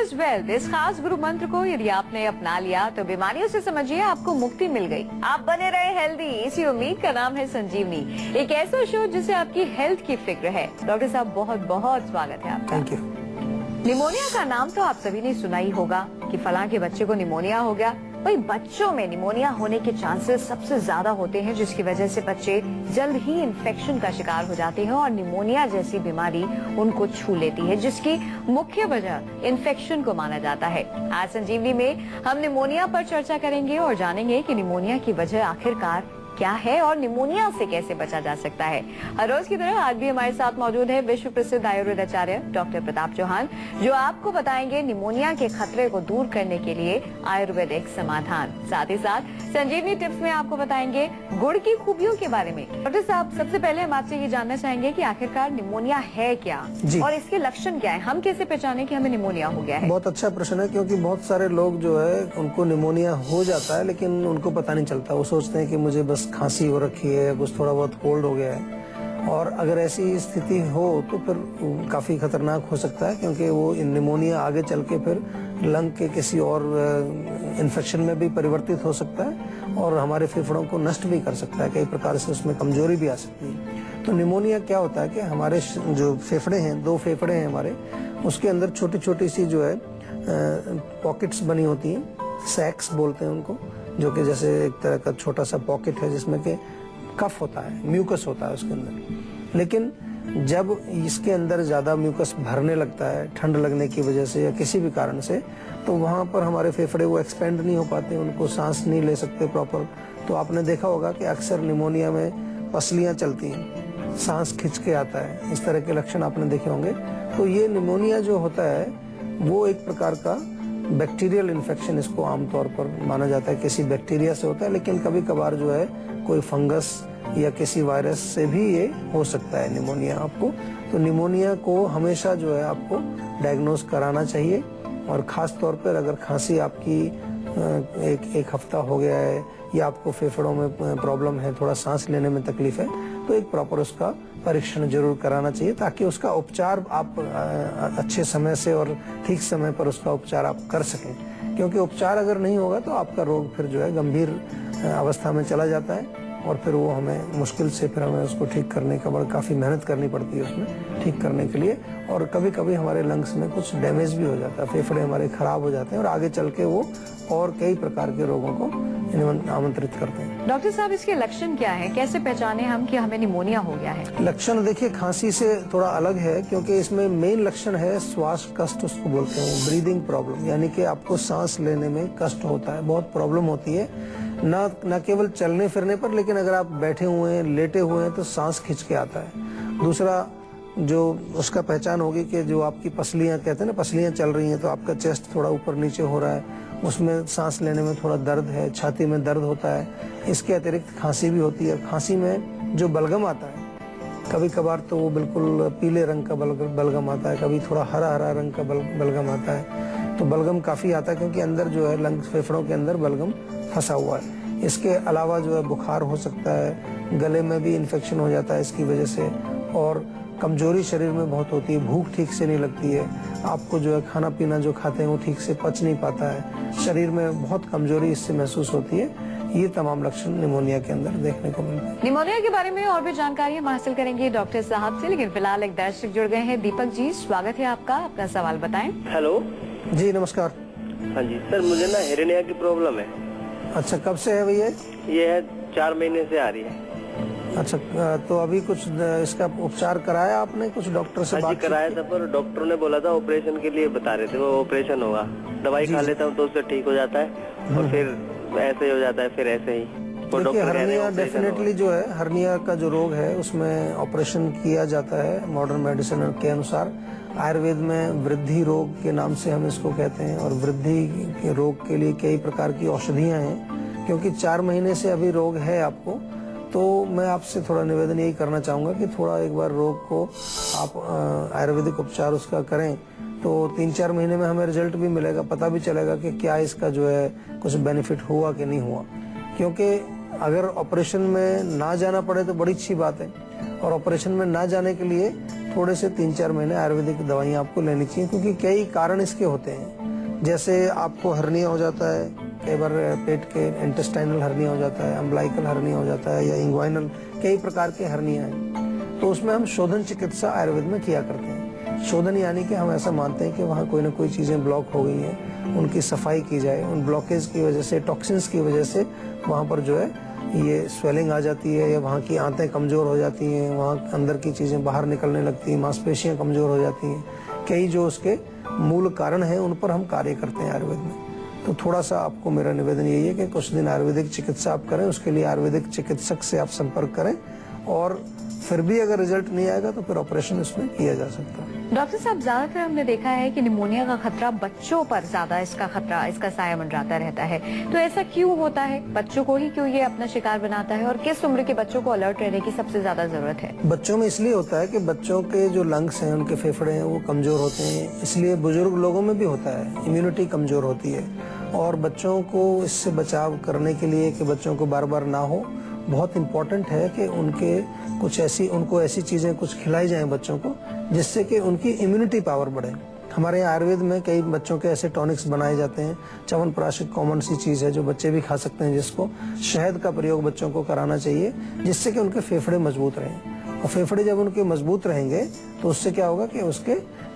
Is wealth, इस खास गुरु मंत्र को यदि आपने अपना लिया तो बीमारियों से समझिए आपको मुक्ति मिल गई। आप बने रहे हेल्दी, इसी उम्मीद का नाम है संजीवनी, एक ऐसा शो जिसे आपकी हेल्थ की फिक्र है। डॉक्टर साहब बहुत बहुत स्वागत है आपका। Thank you. निमोनिया का नाम तो आप सभी ने सुना ही होगा कि फलां के बच्चे को निमोनिया हो गया। भाई बच्चों में निमोनिया होने के चांसेस सबसे ज्यादा होते हैं, जिसकी वजह से बच्चे जल्द ही इन्फेक्शन का शिकार हो जाते हैं और निमोनिया जैसी बीमारी उनको छू लेती है, जिसकी मुख्य वजह इन्फेक्शन को माना जाता है। आज संजीवनी में हम निमोनिया पर चर्चा करेंगे और जानेंगे कि निमोनिया की वजह आखिरकार क्या है और निमोनिया से कैसे बचा जा सकता है। हर रोज की तरह आज भी हमारे साथ मौजूद है विश्व प्रसिद्ध आयुर्वेद आचार्य डॉक्टर प्रताप चौहान, जो आपको बताएंगे निमोनिया के खतरे को दूर करने के लिए आयुर्वेदिक समाधान। साथ ही साथ संजीवनी टिप्स में आपको बताएंगे गुड़ की खूबियों के बारे में। डॉक्टर साहब, सबसे पहले हम आपसे ये जानना चाहेंगे कि आखिरकार निमोनिया है क्या और इसके लक्षण क्या है, हम कैसे पहचाने कि हमें निमोनिया हो गया है। बहुत अच्छा प्रश्न है, क्योंकि बहुत सारे लोग जो है उनको निमोनिया हो जाता है लेकिन उनको पता नहीं चलता। वो सोचते हैं कि मुझे बस खांसी हो रखी है, कुछ थोड़ा बहुत कोल्ड हो गया है, और अगर ऐसी स्थिति हो तो फिर काफी खतरनाक हो सकता है, क्योंकि वो निमोनिया आगे चल के फिर लंग के किसी और इन्फेक्शन में भी परिवर्तित हो सकता है और हमारे फेफड़ों को नष्ट भी कर सकता है। कई प्रकार से उसमें कमजोरी भी आ सकती है। तो निमोनिया क्या होता है कि हमारे जो फेफड़े हैं, 2 फेफड़े हैं हमारे, उसके अंदर छोटी छोटी सी जो है पॉकेट्स बनी होती हैं, सैक्स बोलते हैं उनको, जो कि जैसे एक तरह का छोटा सा पॉकेट है जिसमें कि कफ होता है, म्यूकस होता है उसके अंदर। लेकिन जब इसके अंदर ज्यादा म्यूकस भरने लगता है ठंड लगने की वजह से या किसी भी कारण से, तो वहां पर हमारे फेफड़े वो एक्सपेंड नहीं हो पाते, उनको सांस नहीं ले सकते प्रॉपर। तो आपने देखा होगा कि अक्सर निमोनिया में पसलियां चलती हैं, सांस खिंच के आता है, इस तरह के लक्षण आपने देखे होंगे। तो ये निमोनिया जो होता है वो एक प्रकार का बैक्टीरियल इन्फेक्शन इसको आमतौर पर माना जाता है, किसी बैक्टीरिया से होता है, लेकिन कभी कभार जो है कोई फंगस या किसी वायरस से भी ये हो सकता है निमोनिया आपको। तो निमोनिया को हमेशा जो है आपको डायग्नोज कराना चाहिए, और खास तौर पर अगर खांसी आपकी एक हफ्ता हो गया है या आपको फेफड़ों में प्रॉब्लम है, थोड़ा सांस लेने में तकलीफ है, तो एक प्रॉपर उसका परीक्षण जरूर कराना चाहिए, ताकि उसका उपचार आप अच्छे समय से और ठीक समय पर उसका उपचार आप कर सकें। क्योंकि उपचार अगर नहीं होगा तो आपका रोग फिर जो है गंभीर अवस्था में चला जाता है और फिर वो हमें मुश्किल से फिर हमें उसको ठीक करने का काफी मेहनत करनी पड़ती है उसमें ठीक करने के लिए। और कभी कभी हमारे लंग्स में कुछ डैमेज भी हो जाता है, फेफड़े हमारे खराब हो जाते हैं और आगे चल के वो और कई प्रकार के रोगों को आमंत्रित करते हैं। डॉक्टर साहब, इसके लक्षण क्या है, कैसे पहचाने हम कि हमें निमोनिया हो गया है? लक्षण देखिए खांसी से थोड़ा अलग है, क्योंकि इसमें मेन लक्षण है श्वास कष्ट, उसको बोलते हैं ब्रीदिंग प्रॉब्लम, यानी कि आपको सांस लेने में कष्ट होता है, बहुत प्रॉब्लम होती है, न केवल चलने फिरने पर, लेकिन अगर आप बैठे हुए हैं, लेटे हुए हैं, तो सांस खिंच के आता है। दूसरा जो उसका पहचान होगी कि जो आपकी पसलियां कहते हैं ना, पसलियां चल रही हैं, तो आपका चेस्ट थोड़ा ऊपर नीचे हो रहा है, उसमें सांस लेने में थोड़ा दर्द है, छाती में दर्द होता है। इसके अतिरिक्त खांसी भी होती है। खांसी में जो बलगम आता है, कभी कभार तो वो बिल्कुल पीले रंग का बलगम आता है, कभी थोड़ा हरा हरा रंग का बलगम आता है। तो बलगम काफी आता है क्योंकि अंदर जो है लंग फेफड़ों के अंदर बलगम फंसा हुआ है। इसके अलावा जो है बुखार हो सकता है, गले में भी इन्फेक्शन हो जाता है इसकी वजह से, और कमजोरी शरीर में बहुत होती है, भूख ठीक से नहीं लगती है, आपको जो है खाना पीना जो खाते हैं वो ठीक से पच नहीं पाता है, शरीर में बहुत कमजोरी इससे महसूस होती है। ये तमाम लक्षण निमोनिया के अंदर देखने को मिलते हैं। निमोनिया के बारे में और भी जानकारी हम हासिल करेंगे डॉक्टर साहब से, लेकिन फिलहाल एक दर्शक जुड़ गए हैं। दीपक जी, स्वागत है आपका, अपना सवाल बताएं। हेलो जी नमस्कार। हाँ जी सर, मुझे ना हेरेनिया की प्रॉब्लम है। अच्छा, कब से है भैया? ये है 4 महीने से आ रही है। अच्छा, तो अभी कुछ इसका उपचार कराया आपने, कुछ डॉक्टर से बात कराया था, पर डॉक्टर ने बोला था ऑपरेशन के लिए बता रहे थे, वो ऑपरेशन होगा। दवाई खा लेता हूँ तो उससे ठीक हो जाता है और फिर ऐसे ही हो जाता है, फिर ऐसे ही। देखिए हर्निया डेफिनेटली जो है, हर्निया का जो रोग है उसमें ऑपरेशन किया जाता है मॉडर्न मेडिसिन के अनुसार। आयुर्वेद में वृद्धि रोग के नाम से हम इसको कहते हैं, और वृद्धि के रोग के लिए कई प्रकार की औषधियां हैं। क्योंकि 4 महीने से अभी रोग है आपको, तो मैं आपसे थोड़ा निवेदन यही करना चाहूंगा कि थोड़ा एक बार रोग को आप आयुर्वेदिक उपचार उसका करें, तो 3-4 महीने में हमें रिजल्ट भी मिलेगा, पता भी चलेगा कि क्या इसका जो है कुछ बेनिफिट हुआ कि नहीं हुआ। क्योंकि अगर ऑपरेशन में ना जाना पड़े तो बड़ी अच्छी बात है, और ऑपरेशन में ना जाने के लिए थोड़े से 3-4 महीने आयुर्वेदिक दवाइयाँ आपको लेनी चाहिए, क्योंकि कई कारण इसके होते हैं। जैसे आपको हर्निया हो जाता है, कई बार पेट के इंटेस्टाइनल हर्निया हो जाता है, अम्बलाइकल हर्निया हो जाता है, या इंग्वाइनल, कई प्रकार के हर्निया हैं। तो उसमें हम शोधन चिकित्सा आयुर्वेद में किया करते हैं। शोधन यानी कि हम ऐसा मानते हैं कि वहाँ कोई ना कोई चीजें ब्लॉक हो गई हैं, उनकी सफाई की जाए। उन ब्लॉकेज की वजह से, टॉक्सिन्स की वजह से वहाँ पर जो है ये स्वेलिंग आ जाती है, या वहाँ की आंतें कमजोर हो जाती हैं, वहाँ अंदर की चीजें बाहर निकलने लगती हैं, मांसपेशियां कमजोर हो जाती हैं। कई जो उसके मूल कारण हैं उन पर हम कार्य करते हैं आयुर्वेद में। तो थोड़ा सा आपको मेरा निवेदन यही है कि कुछ दिन आयुर्वेदिक चिकित्सा आप करें, उसके लिए आयुर्वेदिक चिकित्सक से आप संपर्क करें, और फिर भी अगर रिजल्ट नहीं आएगा तो फिर ऑपरेशन इसमें किया जा सकता है। डॉक्टर साहब, ज्यादातर हमने देखा है कि निमोनिया का खतरा बच्चों पर ज्यादा इसका खतरा, इसका साया मंडराता रहता है। तो ऐसा क्यों होता है? बच्चों को ही क्यों ये अपना शिकार बनाता है, और किस उम्र के बच्चों को अलर्ट रहने की सबसे ज्यादा जरूरत है? बच्चों में इसलिए होता है कि बच्चों के जो लंग्स हैं, उनके फेफड़े हैं, वो कमजोर होते हैं। इसलिए बुजुर्ग लोगों में भी होता है, इम्यूनिटी कमजोर होती है। और बच्चों को इससे बचाव करने के लिए कि बच्चों को बार बार ना हो, बहुत इम्पोर्टेंट है कि उनको ऐसी चीजें कुछ खिलाई जाएं बच्चों को, जिससे कि उनकी इम्यूनिटी पावर बढ़े। हमारे यहाँ आयुर्वेद में कई बच्चों के ऐसे टॉनिक्स बनाए जाते हैं। च्यवनप्राश एक कॉमन सी चीज है जो बच्चे भी खा सकते हैं, जिसको शहद का प्रयोग बच्चों को कराना चाहिए, जिससे कि उनके फेफड़े मजबूत रहें। और फेफड़े जब उनके मजबूत रहेंगे तो उससे क्या होगा कि उसके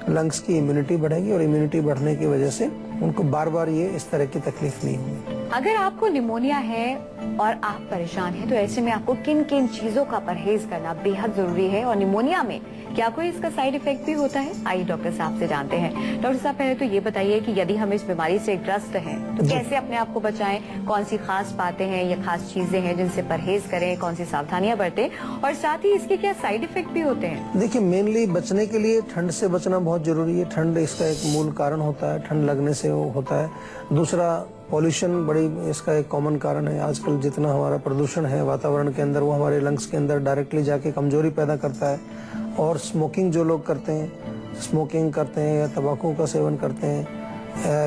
लंग्स की इम्यूनिटी बढ़ेगी, और इम्यूनिटी बढ़ने की वजह से उनको बार बार ये इस तरह की तकलीफ नहीं होगी। अगर आपको निमोनिया है और आप परेशान हैं, तो ऐसे में आपको किन किन चीजों का परहेज करना बेहद जरूरी है, और निमोनिया में क्या कोई इसका साइड इफेक्ट भी होता है? आइए डॉक्टर साहब से जानते हैं। डॉक्टर साहब, पहले तो ये बताइए कि यदि हम इस बीमारी से ग्रस्त हैं तो कैसे अपने आप को बचाएं? कौन सी खास बातें हैं या खास चीजें हैं जिनसे परहेज करें, कौन सी सावधानियां बरतें, और साथ ही इसके क्या साइड इफेक्ट भी होते हैं? देखिए, मेनली बचने के लिए ठंड से बचना बहुत जरूरी है। ठंड इसका एक मूल कारण होता है, ठंड लगने से वो होता है। दूसरा, पॉल्यूशन बड़ी इसका एक कॉमन कारण है। आजकल जितना हमारा प्रदूषण है वातावरण के अंदर, वो हमारे लंग्स के अंदर डायरेक्टली जाके कमजोरी पैदा करता है। और स्मोकिंग जो लोग करते हैं या तंबाकू का सेवन करते हैं,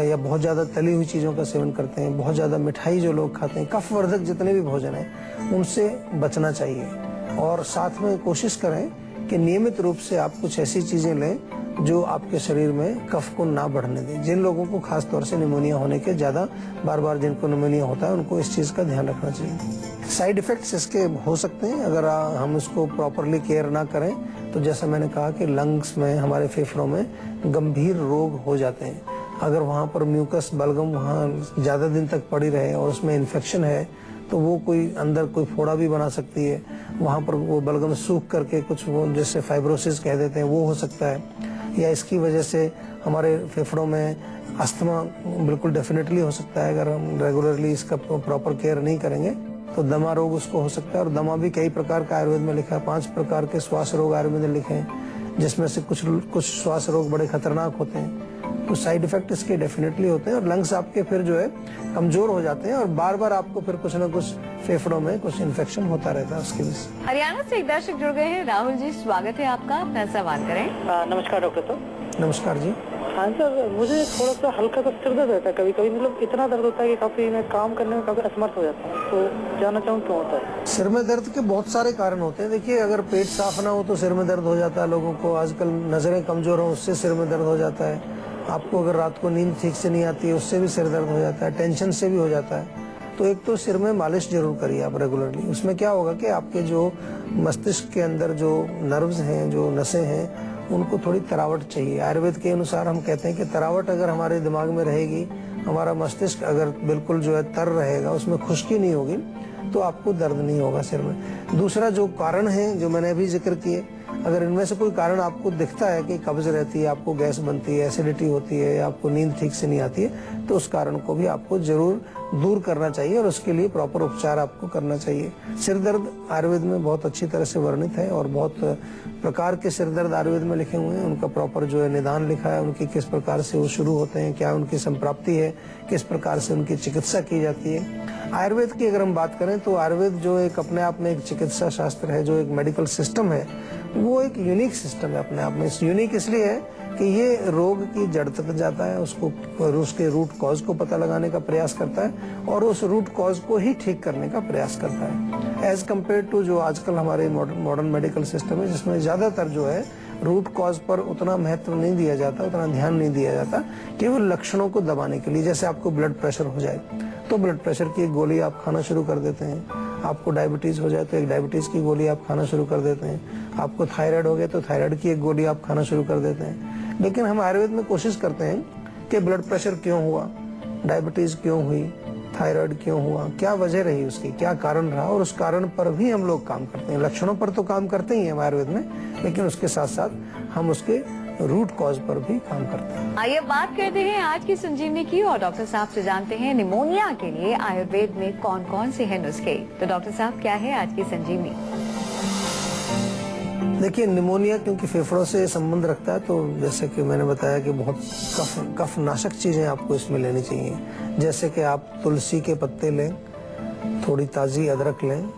या बहुत ज्यादा तली हुई चीजों का सेवन करते हैं, बहुत ज्यादा मिठाई जो लोग खाते हैं, कफवर्धक जितने भी भोजन है उनसे बचना चाहिए। और साथ में कोशिश करें कि नियमित रूप से आप कुछ ऐसी चीजें लें जो आपके शरीर में कफ को ना बढ़ने दें। जिन लोगों को खास तौर से निमोनिया होने के ज्यादा बार जिनको निमोनिया होता है, उनको इस चीज का ध्यान रखना चाहिए। साइड इफेक्ट्स इसके हो सकते हैं अगर हम इसको प्रॉपरली केयर ना करें। तो जैसा मैंने कहा कि लंग्स में, हमारे फेफड़ों में गंभीर रोग हो जाते हैं। अगर वहाँ पर म्यूकस बलगम वहाँ ज्यादा दिन तक पड़ी रहे और उसमें इन्फेक्शन है, तो वो कोई अंदर कोई फोड़ा भी बना सकती है। वहाँ पर वो बलगम सूख करके कुछ वो जैसे फाइब्रोसिस कह देते हैं, वो हो सकता है। या इसकी वजह से हमारे फेफड़ों में अस्थमा बिल्कुल डेफिनेटली हो सकता है। अगर हम रेगुलरली इसका प्रॉपर केयर नहीं करेंगे तो दमा रोग उसको हो सकता है। और दमा भी कई प्रकार का आयुर्वेद में लिखा है। 5 प्रकार के श्वास रोग आयुर्वेद में लिखे हैं, जिसमें से कुछ श्वास रोग बड़े खतरनाक होते हैं। तो साइड इफेक्ट इसके डेफिनेटली होते हैं, और लंग्स आपके फिर जो है कमजोर हो जाते हैं, और बार बार आपको फिर कुछ न कुछ फेफड़ों में कुछ इन्फेक्शन होता रहता है उसकी वजह से। हरियाणा से एक दर्शक जुड़ गए हैं। राहुल जी, स्वागत है आपका, अपना सवाल करें। नमस्कार डॉक्टर साहब। नमस्कार जी। हाँ सर, मुझे थोड़ा सा हल्का सा सिर दर्द रहता है कभी कभी। मतलब इतना दर्द होता है कि काफी मैं काम करने में काफी असमर्थ हो जाता हूँ। तो जानना चाहूँ क्यों होता है? सिर में दर्द के बहुत सारे कारण होते हैं। देखिए, अगर पेट साफ ना हो तो सिर में दर्द हो जाता है लोगों को। आजकल नजरें कमजोर हो, उससे सिर में दर्द हो जाता है। आपको अगर रात को नींद ठीक से नहीं आती है, उससे भी सिर दर्द हो जाता है। टेंशन से भी हो जाता है। तो एक तो सिर में मालिश जरूर करिए आप रेगुलरली। उसमें क्या होगा कि आपके जो मस्तिष्क के अंदर जो नर्व्स हैं, जो नसें हैं, उनको थोड़ी तरावट चाहिए। आयुर्वेद के अनुसार हम कहते हैं कि तरावट अगर हमारे दिमाग में रहेगी, हमारा मस्तिष्क अगर बिल्कुल जो है तर रहेगा, उसमें खुश्की नहीं होगी, तो आपको दर्द नहीं होगा सिर में। दूसरा जो कारण है जो मैंने अभी जिक्र किए, अगर इनमें से कोई कारण आपको दिखता है कि कब्ज रहती है, आपको गैस बनती है, एसिडिटी होती है, या आपको नींद ठीक से नहीं आती है, तो उस कारण को भी आपको जरूर दूर करना चाहिए, और उसके लिए प्रॉपर उपचार आपको करना चाहिए। सिर दर्द आयुर्वेद में बहुत अच्छी तरह से वर्णित है, और बहुत प्रकार के सिर दर्द आयुर्वेद में लिखे हुए हैं। उनका प्रॉपर जो है निदान लिखा है, उनकी किस प्रकार से वो शुरू होते हैं, क्या उनकी संप्राप्ति है, किस प्रकार से उनकी चिकित्सा की जाती है। आयुर्वेद की अगर हम बात करें तो आयुर्वेद जो एक अपने आप में एक चिकित्सा शास्त्र है, जो एक मेडिकल सिस्टम है, वो एक यूनिक सिस्टम है अपने आप में। यूनिक इसलिए है कि ये रोग की जड़ तक जाता है, उसके रूट कॉज को पता लगाने का प्रयास करता है, और उस रूट कॉज को ही ठीक करने का प्रयास करता है, एज कम्पेयर टू जो आजकल हमारे मॉडर्न मेडिकल सिस्टम है, जिसमें ज्यादातर जो है रूट कॉज पर उतना महत्व नहीं दिया जाता, उतना ध्यान नहीं दिया जाता, केवल लक्षणों को दबाने के लिए। जैसे आपको ब्लड प्रेशर हो जाए तो ब्लड प्रेशर की एक गोली आप खाना शुरू कर देते हैं, आपको डायबिटीज हो जाए तो एक डायबिटीज की गोली आप खाना शुरू कर देते हैं, आपको थायराइड हो गया तो थायराइड की एक गोली आप खाना शुरू कर देते हैं। लेकिन हम आयुर्वेद में कोशिश करते हैं कि ब्लड प्रेशर क्यों हुआ, डायबिटीज क्यों हुई, थायराइड क्यों हुआ, क्या वजह रही उसकी, क्या कारण रहा, और उस कारण पर भी हम लोग काम करते हैं। लक्षणों पर तो काम करते ही हैं आयुर्वेद में, लेकिन उसके साथ साथ हम उसके रूट कॉज पर भी काम करते हैं। आइए बात करते हैं आज की संजीवनी की और डॉक्टर साहब से जानते हैं निमोनिया के लिए आयुर्वेद में कौन कौन से हैं नुस्खे। तो डॉक्टर साहब, क्या है आज की संजीवनी? देखिए, निमोनिया क्योंकि फेफड़ों से संबंध रखता है, तो जैसे कि मैंने बताया कि बहुत कफ नाशक चीजें आपको इसमें लेनी चाहिए। जैसे कि आप तुलसी के पत्ते लें, थोड़ी ताजी अदरक लें,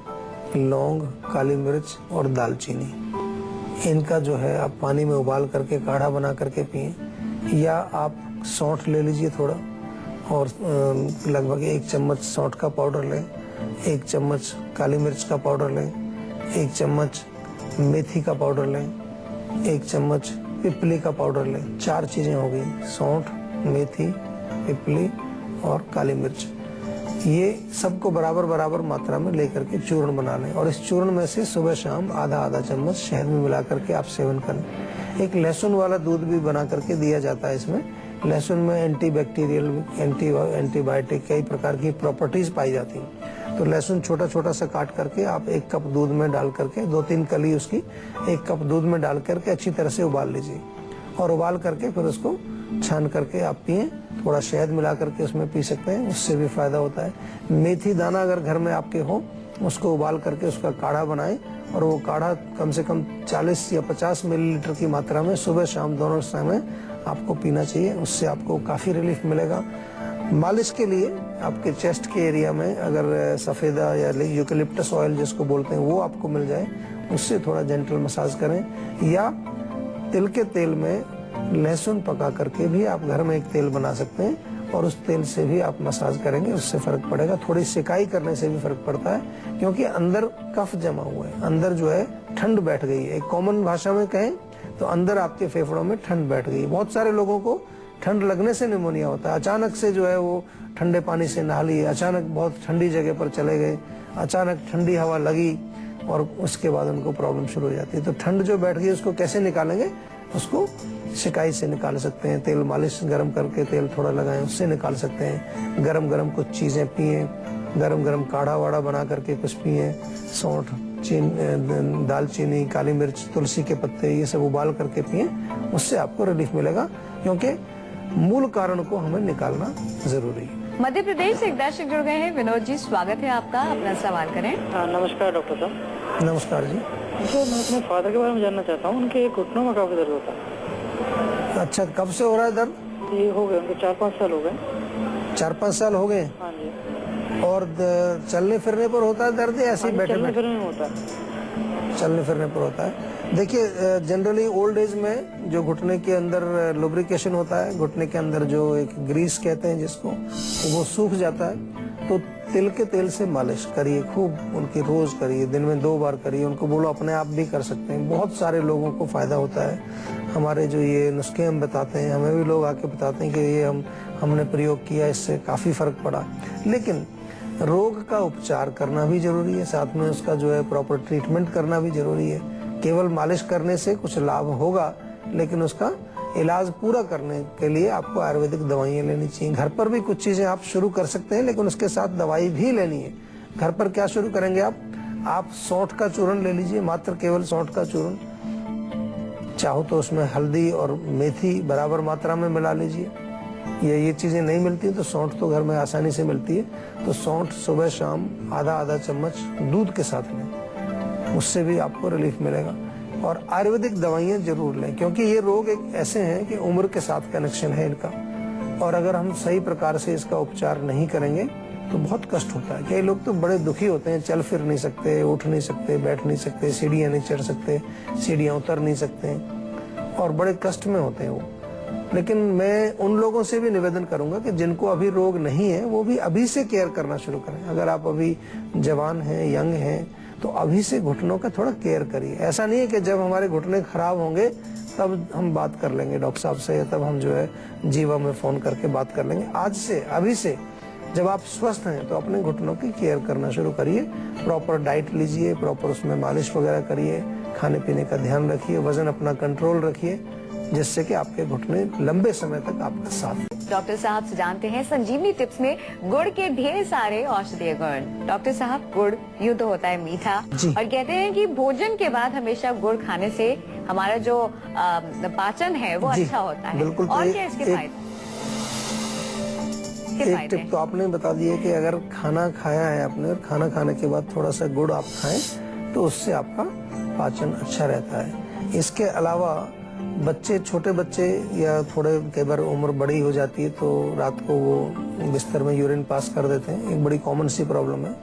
लौंग, काली मिर्च और दालचीनी, इनका जो है आप पानी में उबाल करके काढ़ा बना करके पिएं। या आप सौंठ ले लीजिए थोड़ा, और लगभग 1 चम्मच सौंठ का पाउडर लें, 1 चम्मच काली मिर्च का पाउडर लें, 1 चम्मच मेथी का पाउडर लें, 1 चम्मच पिपली का पाउडर लें। 4 चीजें हो गई, सौंठ, मेथी, पिपली और काली मिर्च। ये सबको बराबर बराबर मात्रा में लेकर के चूर्ण बना लें, और इस चूर्ण में से सुबह शाम आधा चम्मच शहद में मिला करके आप सेवन करें। एक लहसुन वाला दूध भी बना करके दिया जाता है। इसमें लहसुन में एंटीबैक्टीरियल, एंटीबायोटिक कई प्रकार की प्रॉपर्टीज पाई जाती हैं। तो लहसुन छोटा छोटा सा काट करके आप 1 कप दूध में डाल करके, 2-3 कली उसकी 1 कप दूध में डाल करके अच्छी तरह से उबाल लीजिए, और उबाल करके फिर उसको छान करके आप पिएं। थोड़ा शहद मिला करके उसमें पी सकते हैं, उससे भी फायदा होता है। मेथी दाना अगर घर में आपके हो, उसको उबाल करके उसका काढ़ा बनाएं, और वो काढ़ा कम से कम 40 या 50 मिलीलीटर की मात्रा में सुबह शाम दोनों समय आपको पीना चाहिए। उससे आपको काफी रिलीफ मिलेगा। मालिश के लिए आपके चेस्ट के एरिया में अगर सफेदा या यूकेलिप्टस ऑयल जिसको बोलते हैं वो आपको मिल जाए, उससे थोड़ा जेंटल मसाज करें। या तिल के तेल में लहसुन पका करके भी आप घर में एक तेल बना सकते हैं, और उस तेल से भी आप मसाज करेंगे, उससे फर्क पड़ेगा। थोड़ी सिकाई करने से भी फर्क पड़ता है, क्योंकि अंदर कफ जमा हुआ है, अंदर जो है ठंड बैठ गई है। एक कॉमन भाषा में कहें तो अंदर आपके फेफड़ों में ठंड बैठ गई। बहुत सारे लोगों को ठंड लगने से निमोनिया होता है। अचानक से जो है वो ठंडे पानी से नहा लिए, अचानक बहुत ठंडी जगह पर चले गए, अचानक ठंडी हवा लगी, और उसके बाद उनको प्रॉब्लम शुरू हो जाती है। तो ठंड जो बैठ गई उसको कैसे निकालेंगे? उसको सिकाई से निकाल सकते हैं। तेल मालिश गरम करके तेल थोड़ा लगाएं, उससे निकाल सकते हैं। गरम गरम कुछ चीजें पिए, गरम गरम काढ़ा वाढ़ा बना करके कुछ पिए। सौंठ, दालचीनी, काली मिर्च, तुलसी के पत्ते, ये सब उबाल करके पिए, उससे आपको रिलीफ मिलेगा। क्योंकि मूल कारण को हमें निकालना जरूरी है। मध्य प्रदेश से एक दर्शक जुड़ गए हैं। विनोद जी, स्वागत है आपका, अपना सवाल करें। हाँ, नमस्कार डॉक्टर साहब। नमस्कार जी। तो मैं अपने फादर के बारे में जानना चाहता हूँ। उनके घुटनों में काफी दर्द होता है। अच्छा, कब से हो रहा है दर्द? ये हो गए, उनको 4-5 साल हो गए। 4-5 साल हो गए? हाँ जी। और चलने फिरने पर होता है दर्द, या ऐसे ही बैठे चलने बैठे? फिरने में होता है। चलने फिरने पर होता है। देखिए, जनरली ओल्ड एज में जो घुटने के अंदर लुब्रिकेशन होता है, घुटने के अंदर जो एक ग्रीस कहते हैं जिसको, वो सूख जाता है। तो तिल के तेल से मालिश करिए, खूब उनकी रोज करिए, दिन में 2 बार करिए। उनको बोलो अपने आप भी कर सकते हैं। बहुत सारे लोगों को फायदा होता है। हमारे जो ये नुस्खे हम बताते हैं, हमें भी लोग आके बताते हैं कि ये हमने प्रयोग किया, इससे काफी फर्क पड़ा। लेकिन रोग का उपचार करना भी जरूरी है, साथ में उसका जो है प्रॉपर ट्रीटमेंट करना भी जरूरी है। केवल मालिश करने से कुछ लाभ होगा, लेकिन उसका इलाज पूरा करने के लिए आपको आयुर्वेदिक दवाइयाँ लेनी चाहिए। घर पर भी कुछ चीजें आप शुरू कर सकते हैं, लेकिन उसके साथ दवाई भी लेनी है। घर पर क्या शुरू करेंगे आप सौंठ का चूर्ण ले लीजिए, मात्र केवल सौंठ का चूर्ण। चाहो तो उसमें हल्दी और मेथी बराबर मात्रा में मिला लीजिए। ये चीजें नहीं मिलती तो सौंठ तो घर में आसानी से मिलती है। तो सौंठ सुबह शाम आधा चम्मच दूध के साथ लें, उससे भी आपको रिलीफ मिलेगा। और आयुर्वेदिक दवाइयाँ जरूर लें, क्योंकि ये रोग एक ऐसे हैं कि उम्र के साथ कनेक्शन है इनका, और अगर हम सही प्रकार से इसका उपचार नहीं करेंगे तो बहुत कष्ट होता है। कई लोग तो बड़े दुखी होते हैं, चल फिर नहीं सकते, उठ नहीं सकते, बैठ नहीं सकते, सीढ़ियाँ नहीं चढ़ सकते, सीढ़ियाँ उतर नहीं सकते, और बड़े कष्ट में होते हैं वो। लेकिन मैं उन लोगों से भी निवेदन करूंगा कि जिनको अभी रोग नहीं है, वो भी अभी से केयर करना शुरू करें। अगर आप अभी जवान हैं, यंग हैं, तो अभी से घुटनों का थोड़ा केयर करिए। ऐसा नहीं है कि जब हमारे घुटने खराब होंगे तब हम बात कर लेंगे डॉक्टर साहब से, तब हम जो है जीवा में फोन करके बात कर लेंगे। आज से, अभी से जब आप स्वस्थ हैं तो अपने घुटनों की केयर करना शुरू करिए। प्रॉपर डाइट लीजिए, प्रॉपर उसमें मालिश वगैरह करिए, खाने पीने का ध्यान रखिए, वजन अपना कंट्रोल रखिए, जिससे कि आपके घुटने लंबे समय तक आपका साथ दें। डॉक्टर साहब से जानते हैं संजीवनी टिप्स में गुड़ के ढेर सारे औषधीय गुण। डॉक्टर साहब, गुड़ यूँ तो होता है मीठा, और कहते हैं कि भोजन के बाद हमेशा गुड़ खाने से हमारा जो पाचन है वो अच्छा होता है। बिल्कुल। और क्या इसके फायदे? एक टिप तो आपने बता दी है कि अगर खाना खाया है आपने और खाना खाने के बाद थोड़ा सा गुड़ आप खाएं तो उससे आपका पाचन अच्छा रहता है। इसके अलावा बच्चे, छोटे बच्चे या थोड़े कई बार उम्र बड़ी हो जाती है तो रात को वो बिस्तर में यूरिन पास कर देते हैं, एक बड़ी कॉमन सी प्रॉब्लम है।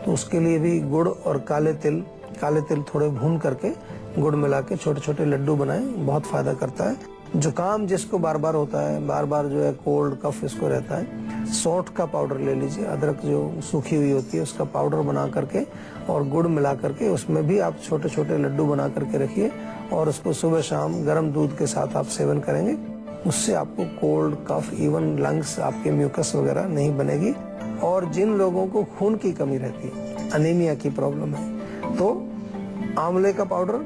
तो उसके लिए भी गुड़ और काले तिल थोड़े भून करके गुड़ मिला के छोटे छोटे लड्डू बनाएं, बहुत फायदा करता है। जुकाम जिसको बार बार होता है, बार बार जो है कोल्ड कफ इसको रहता है, सौंठ का पाउडर ले लीजिए, अदरक जो सूखी हुई होती है उसका पाउडर बना करके और गुड़ मिला करके उसमें भी आप छोटे छोटे लड्डू बना करके रखिए और उसको सुबह शाम गर्म दूध के साथ आप सेवन करेंगे। उससे आपको कोल्ड कफ, इवन लंग्स, आपके म्यूकस वगैरह नहीं बनेगी। और जिन लोगों को खून की कमी रहती है, अनीमिया की प्रॉब्लम है, तो आंवले का पाउडर,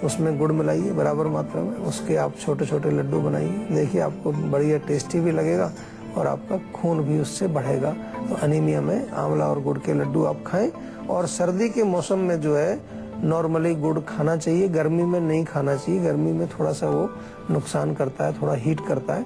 उसमें गुड़ मिलाइए बराबर मात्रा में, उसके आप छोटे छोटे लड्डू बनाइए। देखिए आपको बढ़िया टेस्टी भी लगेगा और आपका खून भी उससे बढ़ेगा। तो अनीमिया में आंवला और गुड़ के लड्डू आप खाएं। और सर्दी के मौसम में जो है नॉर्मली गुड़ खाना चाहिए, गर्मी में नहीं खाना चाहिए। गर्मी में थोड़ा सा वो नुकसान करता है, थोड़ा हीट करता है।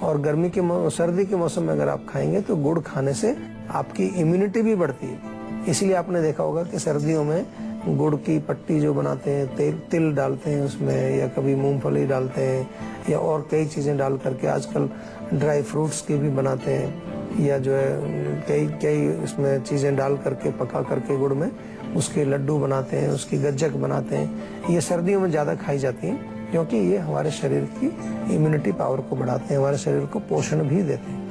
और सर्दी के मौसम में अगर आप खाएंगे तो गुड़ खाने से आपकी इम्यूनिटी भी बढ़ती है। इसलिए आपने देखा होगा कि सर्दियों में गुड़ की पट्टी जो बनाते हैं, तिल डालते हैं उसमें, या कभी मूंगफली डालते हैं, या और कई चीजें डाल करके आजकल ड्राई फ्रूट्स की भी बनाते हैं, या जो है कई इसमें चीजें डाल करके पका करके गुड़ में उसके लड्डू बनाते हैं, उसकी गज्जक बनाते हैं। ये सर्दियों में ज्यादा खाई जाती हैं क्योंकि ये हमारे शरीर की इम्यूनिटी पावर को बढ़ाते हैं, हमारे शरीर को पोषण भी देते हैं।